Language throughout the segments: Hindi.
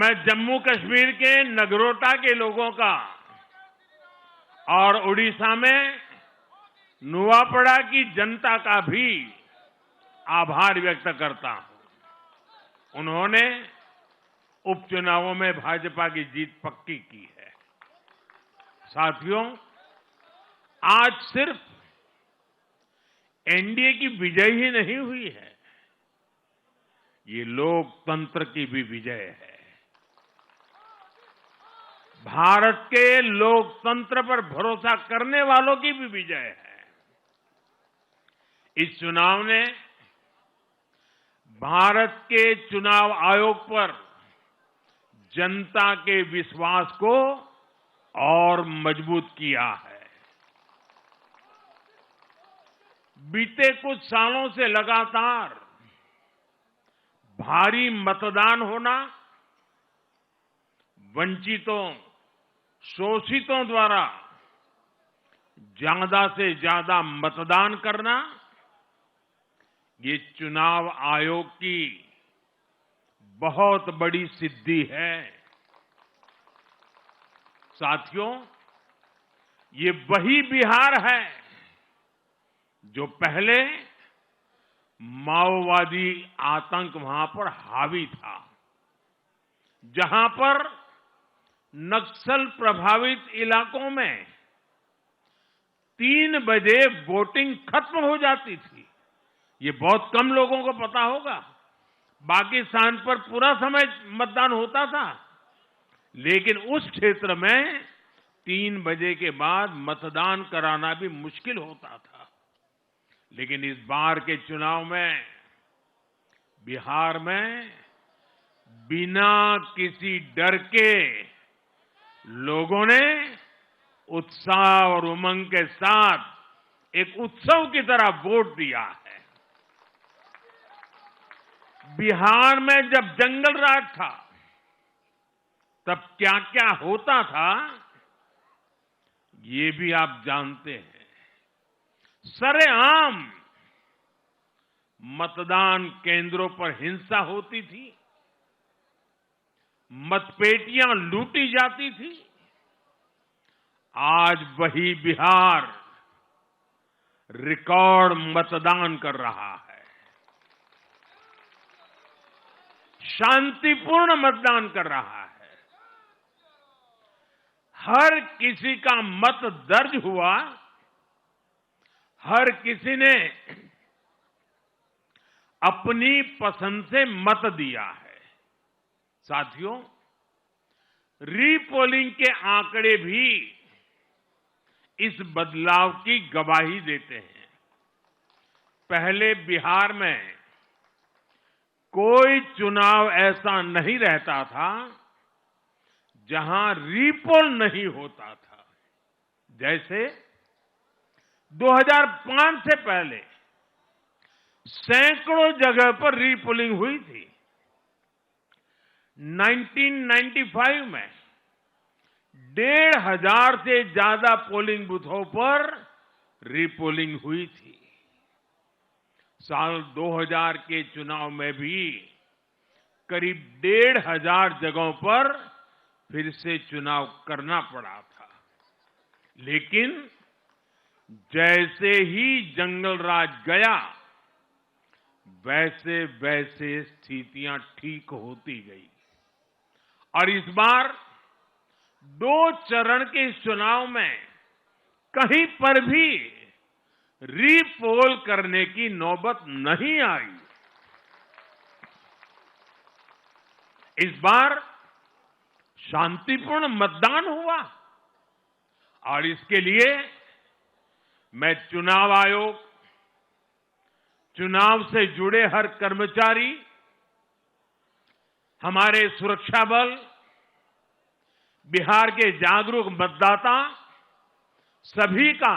मैं जम्मू कश्मीर के नगरोटा के लोगों का और उड़ीसा में नुआपड़ा की जनता का भी आभार व्यक्त करता हूं। उन्होंने उपचुनावों में भाजपा की जीत पक्की की है। साथियों, आज सिर्फ एनडीए की विजय ही नहीं हुई है, ये लोकतंत्र की भी विजय है। भारत के लोकतंत्र पर भरोसा करने वालों की भी विजय है। इस चुनाव ने भारत के चुनाव आयोग पर जनता के विश्वास को और मजबूत किया है। बीते कुछ सालों से लगातार भारी मतदान होना, वंचितों, शोषितों द्वारा ज्यादा से ज्यादा मतदान करना, ये चुनाव आयोग की बहुत बड़ी सिद्धि है। साथियों, ये वही बिहार है जो पहले माओवादी आतंक वहां पर हावी था, जहां पर नक्सल प्रभावित इलाकों में 3 बजे वोटिंग खत्म हो जाती थी। ये बहुत कम लोगों को पता होगा। बाकी स्थान पर पूरा समय मतदान होता था, लेकिन उस क्षेत्र में 3 बजे के बाद मतदान कराना भी मुश्किल होता था। लेकिन इस बार के चुनाव में बिहार में बिना किसी डर के लोगों ने उत्साह और उमंग के साथ एक उत्सव की तरह वोट दिया है। बिहार में जब जंगल राज था, तब क्या क्या होता था, ये भी आप जानते हैं। सरेआम मतदान केंद्रों पर हिंसा होती थी, मतपेटियां लूटी जाती थी। आज वही बिहार रिकॉर्ड मतदान कर रहा है। शांतिपूर्ण मतदान कर रहा है। हर किसी का मत दर्ज हुआ, हर किसी ने अपनी पसंद से मत दिया है। साथियों, रीपोलिंग के आंकड़े भी इस बदलाव की गवाही देते हैं। पहले बिहार में कोई चुनाव ऐसा नहीं रहता था जहां रीपोल नहीं होता था। जैसे 2005 से पहले सैकड़ों जगह पर रीपोलिंग हुई थी। 1995 में 1,500 से ज्यादा पोलिंग बूथों पर रीपोलिंग हुई थी। साल 2000 के चुनाव में भी करीब 1,500 जगहों पर फिर से चुनाव करना पड़ा था। लेकिन जैसे ही जंगल राज गया, वैसे वैसे स्थितियां ठीक होती गई और इस बार 2 चरण के इस चुनाव में कहीं पर भी रीपोल करने की नौबत नहीं आई। इस बार शांतिपूर्ण मतदान हुआ और इसके लिए मैं चुनाव आयोग, चुनाव से जुड़े हर कर्मचारी, हमारे सुरक्षा बल, बिहार के जागरूक मतदाता, सभी का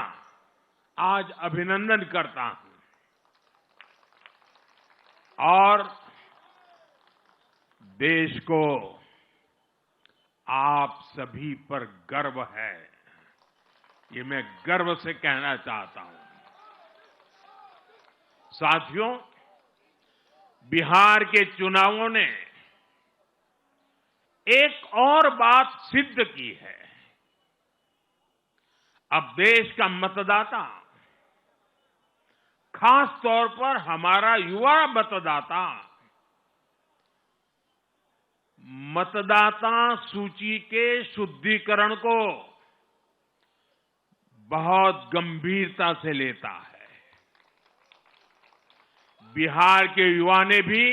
आज अभिनंदन करता हूं और देश को आप सभी पर गर्व है, ये मैं गर्व से कहना चाहता हूं। साथियों, बिहार के चुनावों ने एक और बात सिद्ध की है। अब देश का मतदाता, खास तौर पर हमारा युवा मतदाता, मतदाता सूची के शुद्धिकरण को बहुत गंभीरता से लेता है। बिहार के युवा ने भी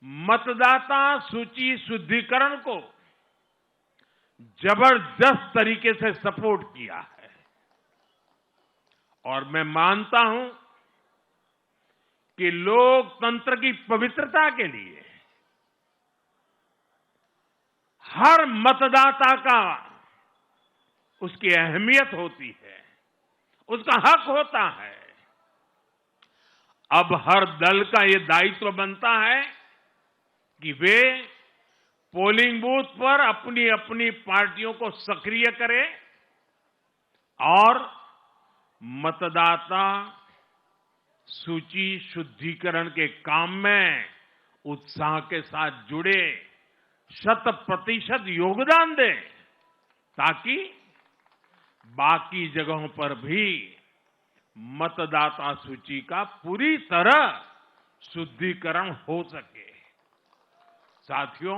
मतदाता सूची शुद्धिकरण को जबरदस्त तरीके से सपोर्ट किया है और मैं मानता हूं कि लोकतंत्र की पवित्रता के लिए हर मतदाता का उसकी अहमियत होती है, उसका हक होता है। अब हर दल का ये दायित्व बनता है कि वे पोलिंग बूथ पर अपनी अपनी पार्टियों को सक्रिय करें और मतदाता सूची शुद्धिकरण के काम में उत्साह के साथ जुड़े, 100% योगदान दें, ताकि बाकी जगहों पर भी मतदाता सूची का पूरी तरह शुद्धिकरण हो सके। साथियों,